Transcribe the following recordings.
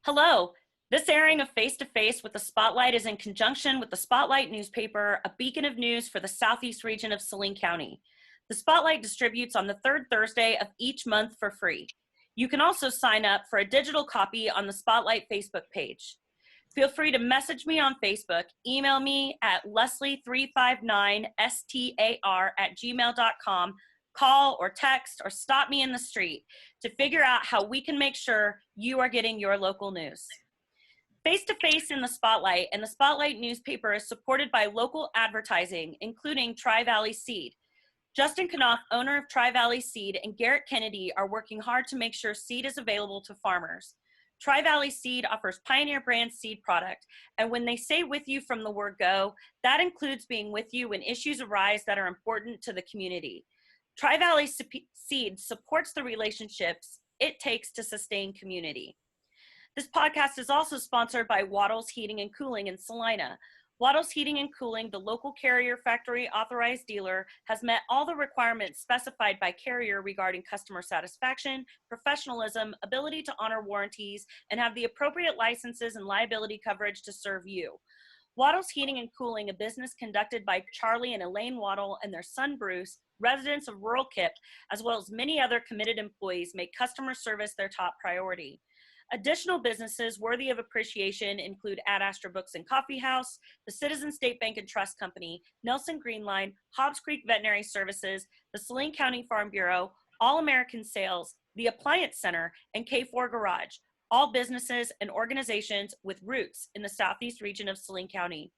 Hello. This airing of Face to Face with the Spotlight is in conjunction with the Spotlight newspaper, a beacon of news for the southeast region of Saline County. The Spotlight distributes on the third Thursday of each month for free. You can also sign up for a digital copy on the Spotlight Facebook page. Feel free to message me on Facebook, email me at leslie359star@gmail.com, call or text or stop me in the street to figure out how we can make sure you are getting your local news. Face to Face in the Spotlight and the Spotlight newspaper is supported by local advertising, including Tri-Valley Seed. Justin Knopf, owner of Tri-Valley Seed, and Garrett Kennedy are working hard to make sure seed is available to farmers. Tri-Valley Seed offers Pioneer brand seed product, and when they say with you from the word go, that includes being with you when issues arise that are important to the community. Tri-Valley Seed supports the relationships it takes to sustain community. This podcast is also sponsored by Waddles Heating and Cooling in Salina. Waddles Heating and Cooling, the local Carrier factory authorized dealer, has met all the requirements specified by Carrier regarding customer satisfaction, professionalism, ability to honor warranties, and have the appropriate licenses and liability coverage to serve you. Waddles Heating and Cooling, a business conducted by Charlie and Elaine Waddle and their son Bruce, residents of rural Kip, as well as many other committed employees, make customer service their top priority. Additional businesses worthy of appreciation include Ad Astra Books and Coffee House, the Citizen State Bank and Trust Company, Nelson Green Line, Hobbs Creek Veterinary Services, the Saline County Farm Bureau, All American Sales, the Appliance Center, and K4 Garage, all businesses and organizations with roots in the southeast region of Saline County.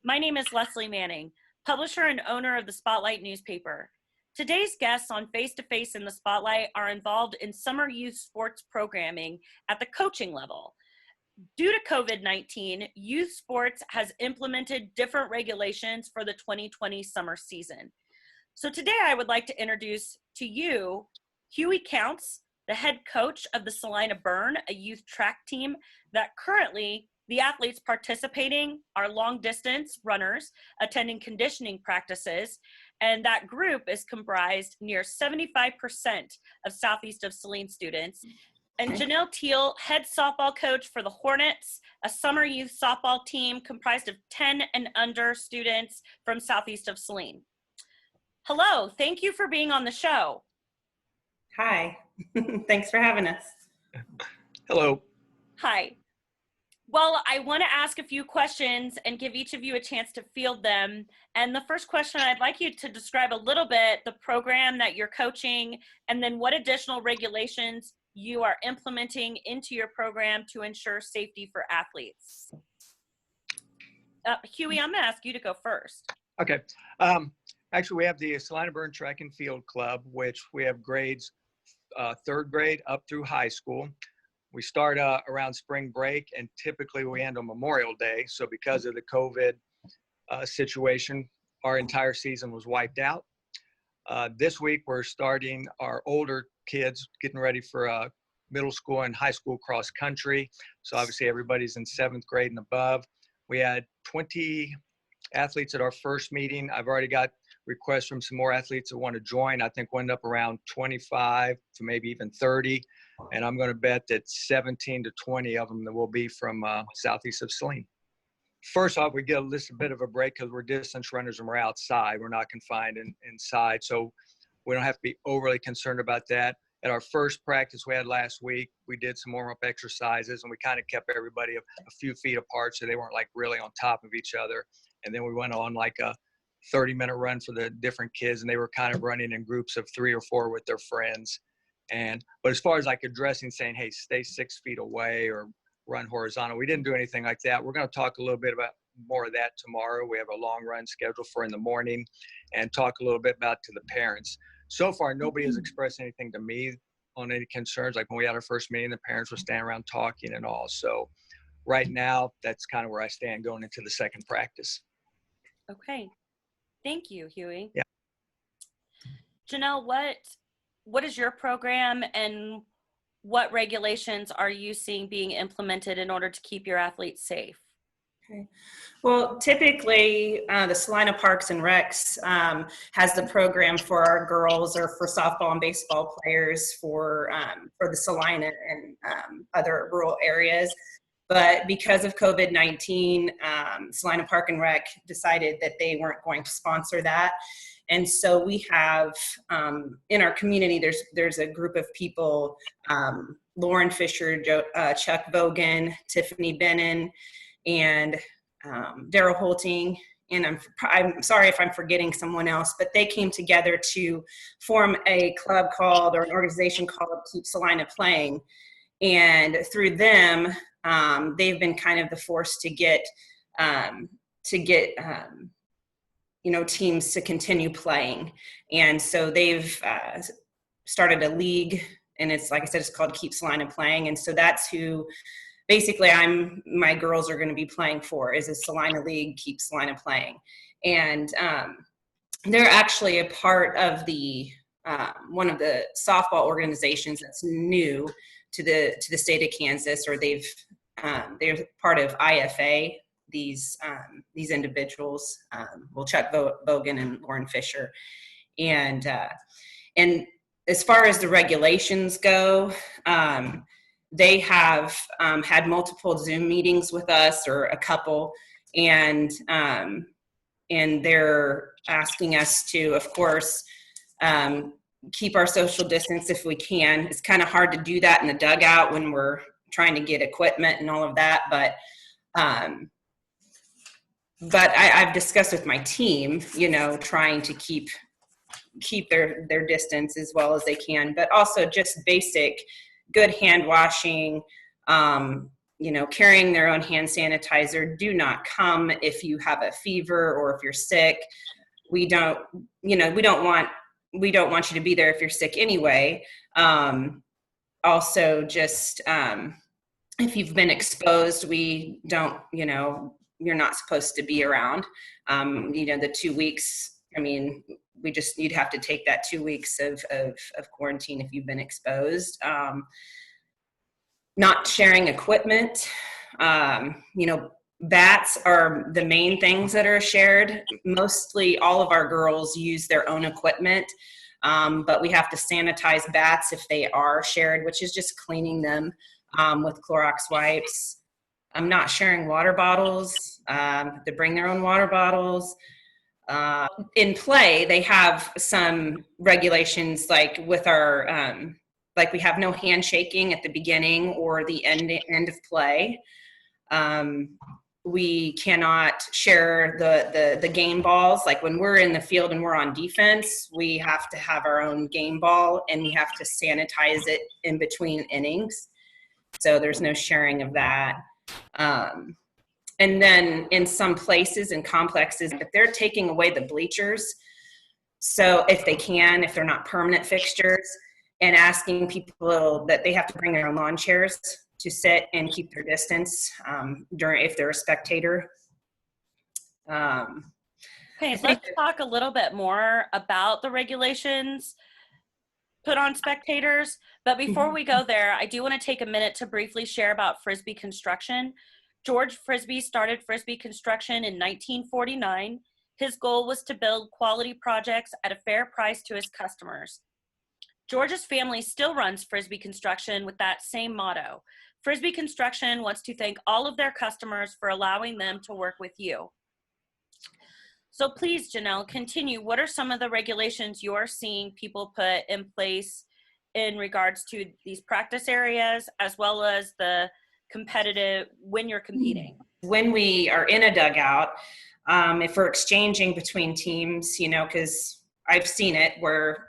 My name is Leslie Manning, publisher and owner of the Spotlight newspaper. Today's guests on Face to Face in the Spotlight are involved in summer youth sports programming at the coaching level. Due to COVID-19, youth sports has implemented different regulations for the 2020 summer season. So today I would like to introduce to you Huey Counts, the head coach of the Salina Burn, a youth track team that currently the athletes participating are long distance runners attending conditioning practices, and that group is comprised near 75% of southeast of Saline students. And Janelle Thiel, head softball coach for the Hornets, a summer youth softball team comprised of 10 and under students from southeast of Saline. Hello, thank you for being on the show. Hi, thanks for having us. Hello. Hi. Well, I want to ask a few questions and give each of you a chance to field them. And the first question, I'd like you to describe a little bit the program that you're coaching and then what additional regulations you are implementing into your program to ensure safety for athletes. Huey, I'm going to ask you to go first. Okay. Actually, we have the Salina Burn Track and Field Club, which we have grades third grade up through high school. We start around spring break, and typically we end on Memorial Day. So because of the COVID situation, our entire season was wiped out. This week, we're starting our older kids, getting ready for middle school and high school cross country. So obviously everybody's in 7th grade and above. We had 20 athletes at our first meeting. I've already got requests from some more athletes that want to join. I think we'll end up around 25 to maybe even 30. And I'm going to bet that 17 to 20 of them that will be from southeast of Saline. First off, we get a bit of a break because we're distance runners and we're outside. We're not confined inside. So we don't have to be overly concerned about that. At our first practice we had last week, we did some warm-up exercises, and we kind of kept everybody a few feet apart so they weren't like really on top of each other. And then we went on like a 30-minute run for the different kids, and they were kind of running in groups of 3 or 4 with their friends. But as far as like addressing saying, hey, stay 6 feet away or run horizontal, we didn't do anything like that. We're going to talk a little bit about more of that tomorrow. We have a long run scheduled for in the morning, and talk a little bit about to the parents. So far, nobody has expressed anything to me on any concerns. Like when we had our first meeting, the parents were standing around talking and all. So right now, that's kind of where I stand going into the second practice. Okay. Thank you, Huey. Yeah. Janelle, what is your program, and what regulations are you seeing being implemented in order to keep your athletes safe? Okay. Well, typically the Salina Parks and Recs has the program for our girls or for softball and baseball players for the Salina and other rural areas. But because of COVID-19, Salina Park and Rec decided that they weren't going to sponsor that. And so we have, in our community, there's a group of people, Lauren Fisher, Chuck Vogan, Tiffany Bennon, and Daryl Holting. And I'm sorry if I'm forgetting someone else, but they came together to form a club called, or an organization called Keep Salina Playing. And through them, they've been kind of the force to get teams to continue playing. And so they've started a league, and it's, like I said, it's called Keep Salina Playing. And so that's who basically my girls are going to be playing for, is a Salina League, Keep Salina Playing. And they're actually a part of the one of the softball organizations that's new to the state of Kansas, or they're part of IFA. These individuals, Chuck Vogan and Lauren Fisher, and as far as the regulations go, they have had multiple Zoom meetings with us, or a couple, and they're asking us to, of course, keep our social distance if we can. It's kind of hard to do that in the dugout when we're trying to get equipment and all of that, but I've discussed with my team, trying to keep their distance as well as they can, but also just basic good hand washing, carrying their own hand sanitizer. Do not come if you have a fever or if you're sick. We don't want you to be there if you're sick anyway. Also, just if you've been exposed, we don't, you're not supposed to be around. The 2 weeks, you'd have to take that 2 weeks of quarantine if you've been exposed. Not sharing equipment. Bats are the main things that are shared. Mostly all of our girls use their own equipment, but we have to sanitize bats if they are shared, which is just cleaning them with Clorox wipes. I'm not sharing water bottles. They bring their own water bottles. In play, they have some regulations, like with our, we have no handshaking at the beginning or the end of play. We cannot share the game balls. Like when we're in the field and we're on defense, we have to have our own game ball, and we have to sanitize it in between innings. So there's no sharing of that. And then in some places and complexes, if they're taking away the bleachers, so if they're not permanent fixtures, and asking people that they have to bring their own lawn chairs to sit and keep their distance if they're a spectator. Okay, let's talk a little bit more about the regulations put on spectators. But before we go there, I do want to take a minute to briefly share about Frisbee construction. George Frisbee started Frisbee construction in 1949. His goal was to build quality projects at a fair price to his customers. George's family still runs Frisbee Construction with that same motto. Frisbee Construction wants to thank all of their customers for allowing them to work with you. So please, Janelle, continue. What are some of the regulations you're seeing people put in place in regards to these practice areas, as well as the competitive, when you're competing? When we are in a dugout, if we're exchanging between teams, because I've seen it where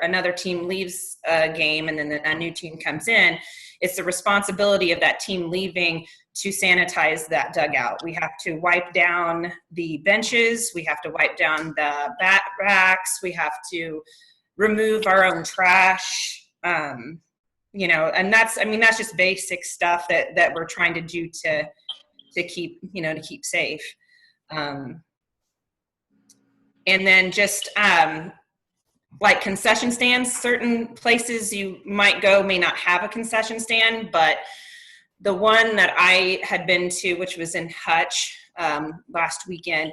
another team leaves a game and then a new team comes in, it's the responsibility of that team leaving to sanitize that dugout. We have to wipe down the benches. We have to wipe down the bat racks. We have to remove our own trash. And that's just basic stuff that we're trying to do to keep safe. And then just like concession stands, certain places you might go may not have a concession stand, but the one that I had been to, which was in Hutch last weekend,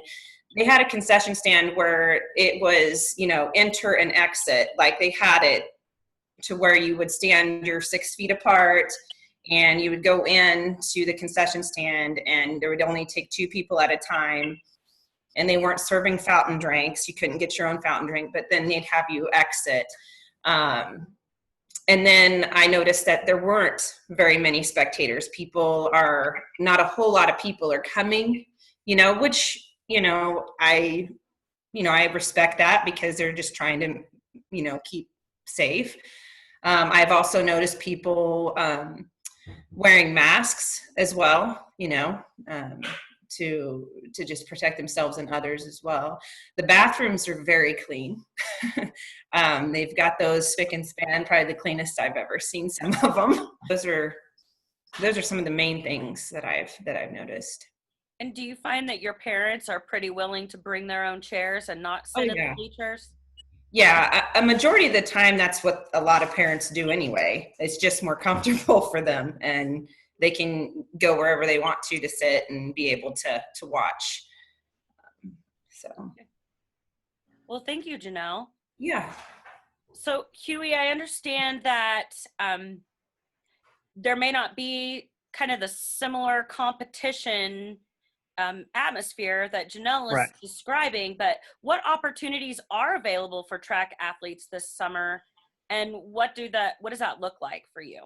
they had a concession stand where it was, enter and exit. Like they had it to where you would stand your 6 feet apart, and you would go in to the concession stand, and there would only take 2 people at a time, and they weren't serving fountain drinks. You couldn't get your own fountain drink, but then they'd have you exit. And then I noticed that there weren't very many spectators. Not a whole lot of people are coming, which, I respect that, because they're just trying to, keep safe. I've also noticed people wearing masks as well, to just protect themselves and others as well. The bathrooms are very clean. They've got those spick and span, probably the cleanest I've ever seen some of them. Those are some of the main things that I've noticed. And do you find that your parents are pretty willing to bring their own chairs and not sit in the bleachers? Yeah, a majority of the time, that's what a lot of parents do anyway. It's just more comfortable for them, and they can go wherever they want to sit and be able to watch. Well, thank you, Janelle. Yeah. So, Huey, I understand that there may not be kind of the similar competition atmosphere that Janelle is describing, but what opportunities are available for track athletes this summer, and what does that look like for you?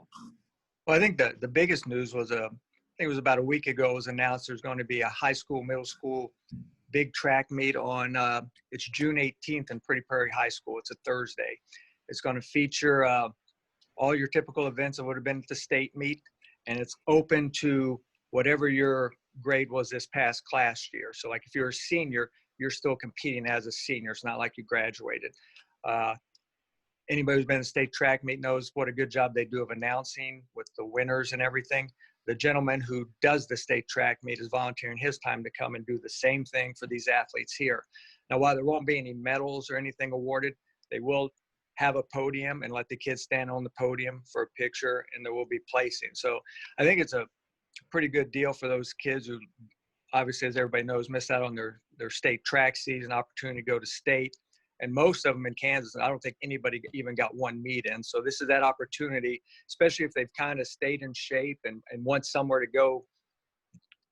Well, I think the biggest news was I think it was about a week ago, it was announced there's going to be a high school, middle school big track meet on it's June 18th in Pretty Prairie High School. It's a Thursday. It's going to feature all your typical events that would have been at the state meet, and it's open to whatever your grade was this past class year. So like if you're a senior, you're still competing as a senior. It's not like you graduated. Anybody who's been in a state track meet knows what a good job they do of announcing with the winners and everything. The gentleman who does the state track meet is volunteering his time to come and do the same thing for these athletes here. Now, while there won't be any medals or anything awarded, they will have a podium and let the kids stand on the podium for a picture, and there will be placing. So I think it's a pretty good deal for those kids who, obviously, as everybody knows, missed out on their state track season, opportunity to go to state. And most of them in Kansas, I don't think anybody even got one meet in. So this is that opportunity, especially if they've kind of stayed in shape and want somewhere to go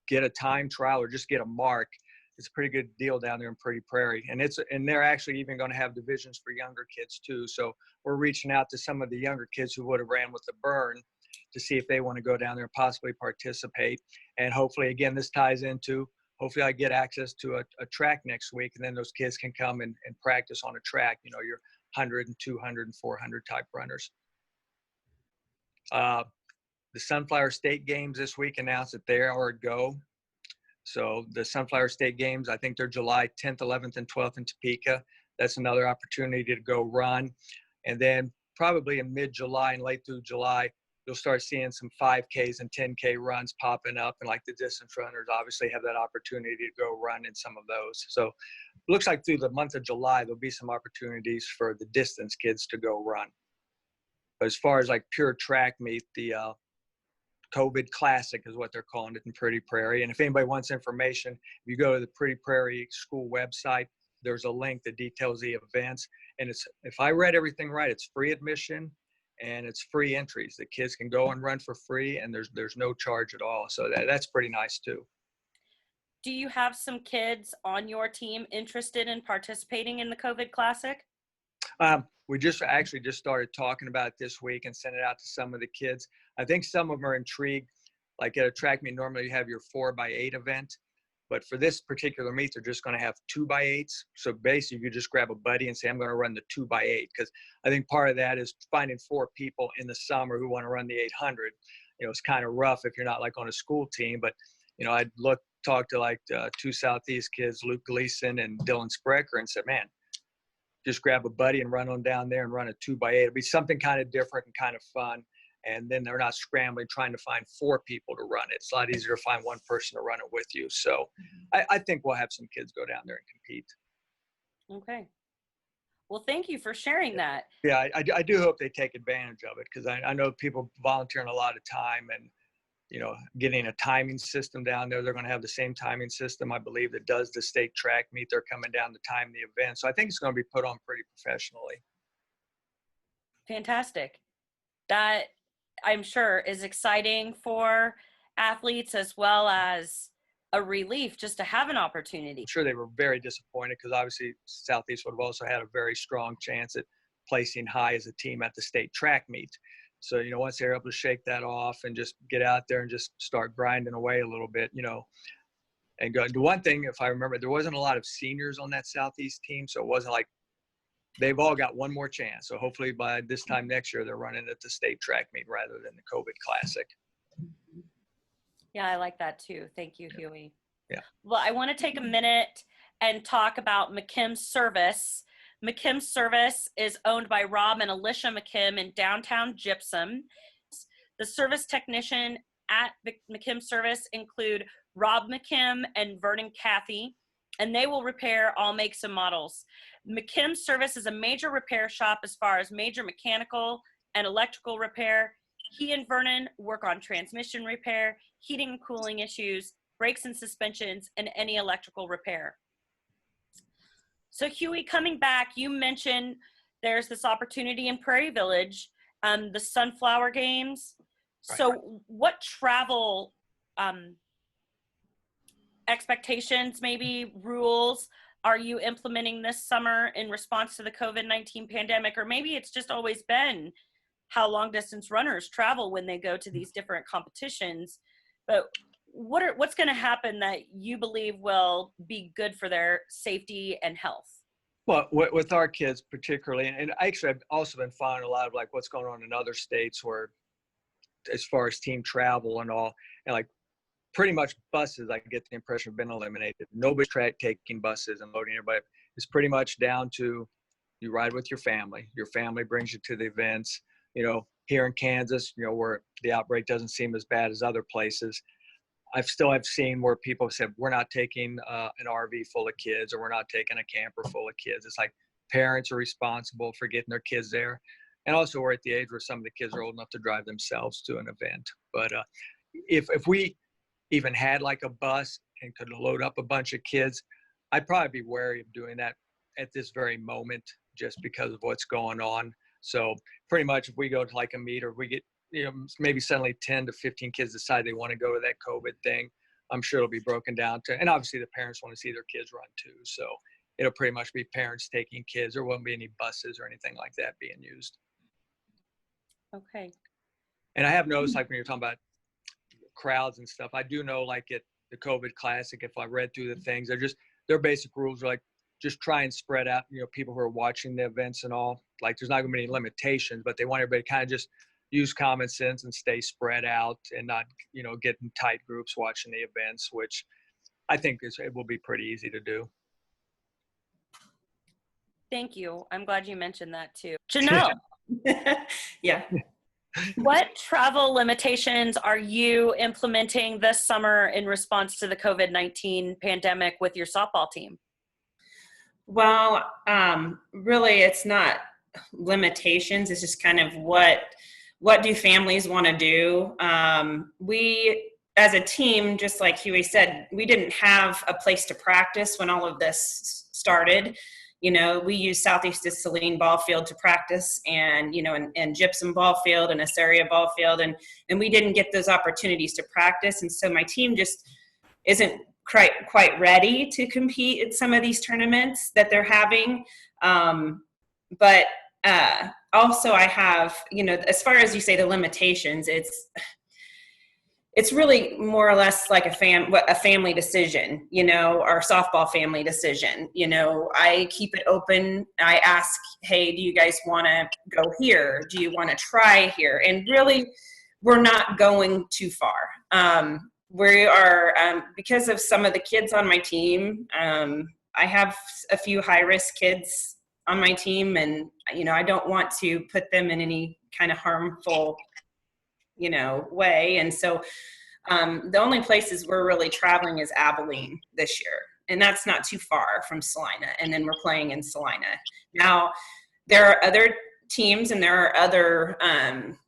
get a time trial or just get a mark. It's a pretty good deal down there in Pretty Prairie. And they're actually even going to have divisions for younger kids too. So we're reaching out to some of the younger kids who would have ran with the burn to see if they want to go down there and possibly participate. And hopefully, again, this ties into, hopefully I get access to a track next week, and then those kids can come and practice on a track, your 100 and 200 and 400 type runners. The Sunflower State Games this week announced that they are a go. So the Sunflower State Games, I think they're July 10th, 11th, and 12th in Topeka. That's another opportunity to go run. And then probably in mid-July and late through July, you'll start seeing some 5Ks and 10K runs popping up. And like the distance runners obviously have that opportunity to go run in some of those. So it looks like through the month of July, there'll be some opportunities for the distance kids to go run. But as far as like pure track meet, the COVID Classic is what they're calling it in Pretty Prairie. And if anybody wants information, if you go to the Pretty Prairie School website, there's a link that details the events. And it's, if I read everything right, it's free admission and it's free entries. The kids can go and run for free, and there's no charge at all. So that's pretty nice too. Do you have some kids on your team interested in participating in the COVID Classic? We just started talking about it this week and sent it out to some of the kids. I think some of them are intrigued. Like at a track meet, normally you have your 4x8 event, but for this particular meet, they're just going to have 2x8s. So basically, you just grab a buddy and say, I'm going to run the 2x8, because I think part of that is finding 4 people in the summer who want to run the 800. It's kind of rough if you're not like on a school team, but I'd talk to like 2 Southeast kids, Luke Gleason and Dylan Sprecher, and said, man, just grab a buddy and run on down there and run a 2x8. It'll be something kind of different and kind of fun. And then they're not scrambling trying to find 4 people to run it. It's a lot easier to find one person to run it with you. So I think we'll have some kids go down there and compete. Okay. Well, thank you for sharing that. Yeah, I do hope they take advantage of it, because I know people volunteering a lot of time and, getting a timing system down there. They're going to have the same timing system, I believe, that does the state track meet. They're coming down to time the event. So I think it's going to be put on pretty professionally. Fantastic. That, I'm sure, is exciting for athletes as well as a relief just to have an opportunity. I'm sure they were very disappointed because obviously Southeast would have also had a very strong chance at placing high as a team at the state track meet. So, once they're able to shake that off and just get out there and just start grinding away a little bit, and go. The one thing, if I remember, there wasn't a lot of seniors on that Southeast team, so it wasn't like they've all got one more chance. So hopefully by this time next year, they're running at the state track meet rather than the COVID Classic. Yeah, I like that too. Thank you, Huey. Yeah. Well, I want to take a minute and talk about McKim's Service. McKim's Service is owned by Rob and Alicia McKim in downtown Gypsum. The service technician at McKim's Service include Rob McKim and Vernon Cathy, and they will repair all makes and models. McKim's Service is a major repair shop as far as major mechanical and electrical repair. He and Vernon work on transmission repair, heating and cooling issues, brakes and suspensions, and any electrical repair. So Huey, coming back, you mentioned there's this opportunity in Prairie Village, the Sunflower Games. Right. So what travel expectations, maybe rules, are you implementing this summer in response to the COVID-19 pandemic? Or maybe it's just always been how long distance runners travel when they go to these different competitions. But what's going to happen that you believe will be good for their safety and health? Well, with our kids particularly, and actually I've also been following a lot of like what's going on in other states where as far as team travel and all, and like pretty much buses, I get the impression, have been eliminated. Nobody's taking buses and loading everybody. It's pretty much down to you ride with your family. Your family brings you to the events. Here in Kansas, where the outbreak doesn't seem as bad as other places, I've seen where people have said, we're not taking an RV full of kids, or we're not taking a camper full of kids. It's like parents are responsible for getting their kids there. And also we're at the age where some of the kids are old enough to drive themselves to an event. But if we even had like a bus and could load up a bunch of kids, I'd probably be wary of doing that at this very moment, just because of what's going on. So pretty much if we go to like a meet, or we get, maybe suddenly 10 to 15 kids decide they want to go to that COVID thing, I'm sure it'll be broken down to, and obviously the parents want to see their kids run too. So it'll pretty much be parents taking kids. There won't be any buses or anything like that being used. Okay. And I have noticed, like when you're talking about crowds and stuff, I do know like at the COVID Classic, if I read through the things, their basic rules are like, just try and spread out, people who are watching the events and all. Like there's not going to be any limitations, but they want everybody to kind of just use common sense and stay spread out and not, get in tight groups watching the events, which I think it will be pretty easy to do. Thank you. I'm glad you mentioned that too. Janelle. Yeah. What travel limitations are you implementing this summer in response to the COVID-19 pandemic with your softball team? Well, really, it's not limitations. It's just kind of what do families want to do? We, as a team, just like Huey said, we didn't have a place to practice when all of this started. We used Southeast's Salina ball field to practice, and, and Gypsum ball field and Assyria ball field. And we didn't get those opportunities to practice. And so my team just isn't quite ready to compete at some of these tournaments that they're having. But also I have, as far as you say, the limitations, it's really more or less like a family decision, our softball family decision. I keep it open. I ask, hey, do you guys want to go here? Do you want to try here? And really, we're not going too far. We are, because of some of the kids on my team, I have a few high-risk kids on my team, and, I don't want to put them in any kind of harmful, way. And so the only places we're really traveling is Abilene this year, and that's not too far from Salina. And then we're playing in Salina. Now, there are other teams and there are other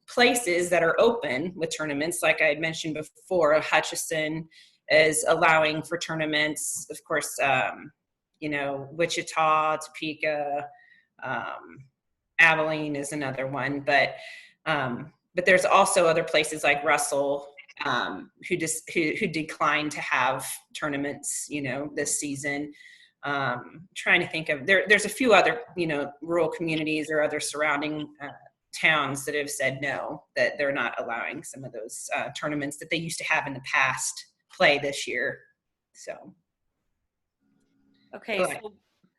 places that are open with tournaments. Like I had mentioned before, Hutchinson is allowing for tournaments. Of course, Wichita, Topeka, Abilene is another one, but there's also other places like Russell, who declined to have tournaments, this season. Trying to think of, there's a few other, rural communities or other surrounding towns that have said no, that they're not allowing some of those tournaments that they used to have in the past play this year. So. Okay.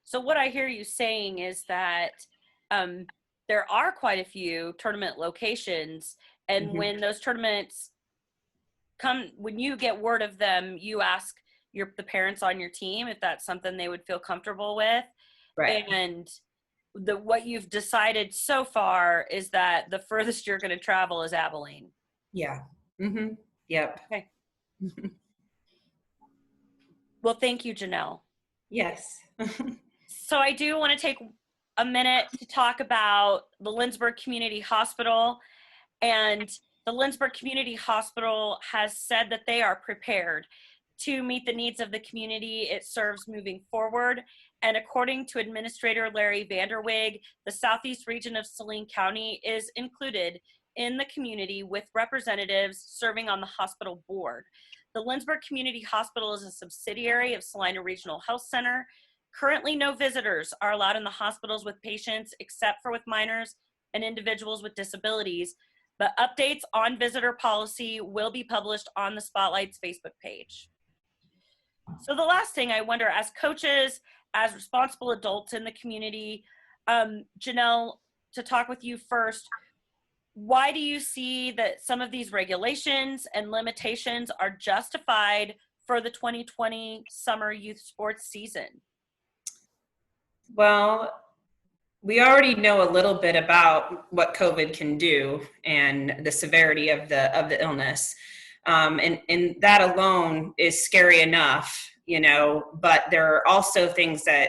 So what I hear you saying is that there are quite a few tournament locations, and Mm-hmm. when those tournaments come, when you get word of them, you ask the parents on your team if that's something they would feel comfortable with. Right. And what you've decided so far is that the furthest you're going to travel is Abilene. Yeah. Mm-hmm. Yep. Okay. Well, thank you, Janelle. Yes. So I do want to take a minute to talk about the Lindsborg Community Hospital. And the Lindsborg Community Hospital has said that they are prepared to meet the needs of the community it serves moving forward. And according to Administrator Larry Vanderwig, the Southeast region of Saline County is included in the community with representatives serving on the hospital board. The Lindsborg Community Hospital is a subsidiary of Salina Regional Health Center. Currently, no visitors are allowed in the hospitals with patients except for with minors and individuals with disabilities. But updates on visitor policy will be published on the Spotlight's Facebook page. So the last thing I wonder, as coaches, as responsible adults in the community, Janelle, to talk with you first, why do you see that some of these regulations and limitations are justified for the 2020 summer youth sports season? Well, we already know a little bit about what COVID can do and the severity of the illness. And that alone is scary enough, but there are also a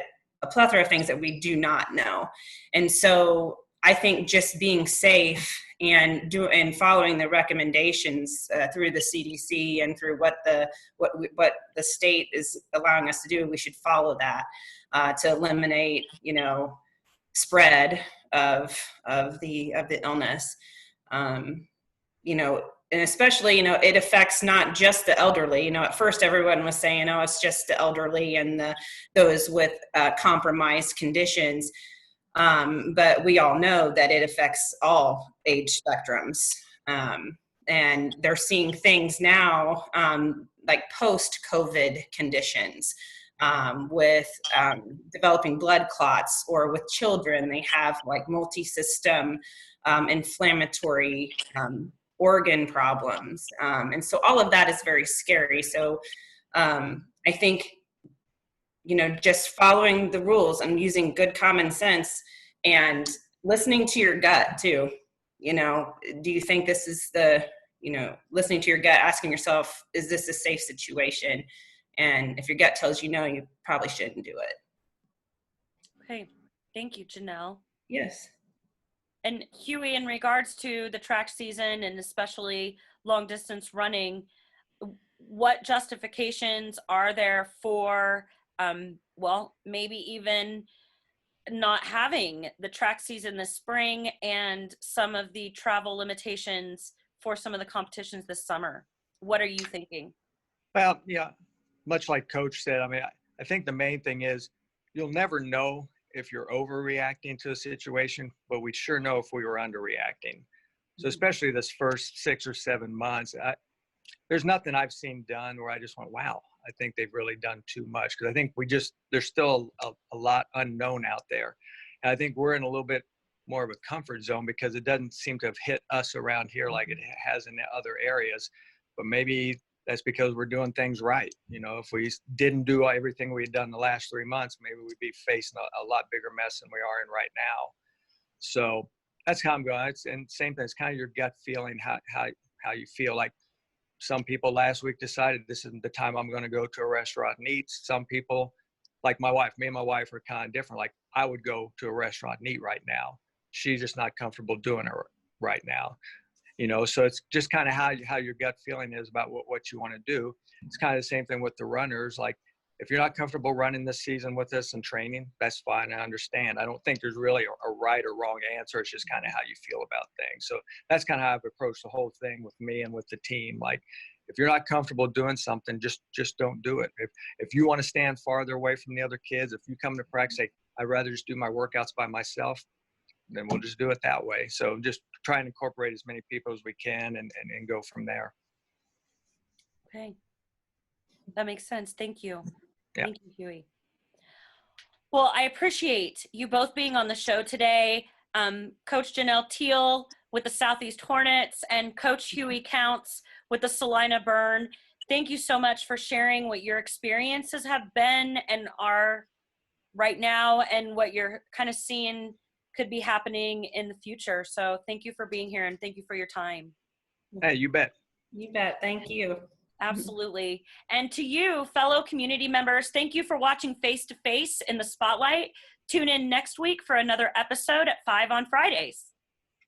plethora of things that we do not know. And so I think just being safe and following the recommendations through the CDC and through what the state is allowing us to do, we should follow that to eliminate, spread of the illness. And especially, it affects not just the elderly. At first everyone was saying, oh, it's just the elderly and those with compromised conditions. But we all know that it affects all age spectrums. And they're seeing things now like post-COVID conditions with developing blood clots, or with children, they have like multi-system inflammatory organ problems. And so all of that is very scary. So I think, just following the rules and using good common sense and listening to your gut too. Do you think this is listening to your gut, asking yourself, is this a safe situation? And if your gut tells you no, you probably shouldn't do it. Okay. Thank you, Janelle. Yes. And Huey, in regards to the track season and especially long distance running, what justifications are there for, maybe even not having the track season this spring and some of the travel limitations for some of the competitions this summer? What are you thinking? Well, yeah, much like Coach said, I think the main thing is you'll never know if you're overreacting to a situation, but we sure know if we were underreacting. So especially this first 6 or 7 months, there's nothing I've seen done where I just went, wow, I think they've really done too much. Because I think there's still a lot unknown out there. And I think we're in a little bit more of a comfort zone because it doesn't seem to have hit us around here like it has in the other areas. But maybe that's because we're doing things right. If we didn't do everything we had done the last 3 months, maybe we'd be facing a lot bigger mess than we are in right now. So that's how I'm going. And same thing, it's kind of your gut feeling, how you feel. Like some people last week decided this isn't the time I'm going to go to a restaurant and eat. Some people, like my wife, me and my wife are kind of different. Like I would go to a restaurant and eat right now. She's just not comfortable doing it right now. So it's just kind of how your gut feeling is about what you want to do. It's kind of the same thing with the runners. Like if you're not comfortable running this season with us and training, that's fine. I understand. I don't think there's really a right or wrong answer. It's just kind of how you feel about things. So that's kind of how I've approached the whole thing with me and with the team. Like, if you're not comfortable doing something, just don't do it. If you want to stand farther away from the other kids, if you come to practice, say, I'd rather just do my workouts by myself, then we'll just do it that way. So just try and incorporate as many people as we can and go from there. Okay. That makes sense. Thank you. Yeah. Thank you, Huey. Well, I appreciate you both being on the show today. Coach Janelle Thiel with the Southeast Hornets and Coach Huey Counts with the Salina Burn. Thank you so much for sharing what your experiences have been and are right now and what you're kind of seeing could be happening in the future. So thank you for being here and thank you for your time. Hey, you bet. You bet. Thank you. Absolutely. And to you, fellow community members, thank you for watching Face to Face in the Spotlight. Tune in next week for another episode at 5 on Fridays.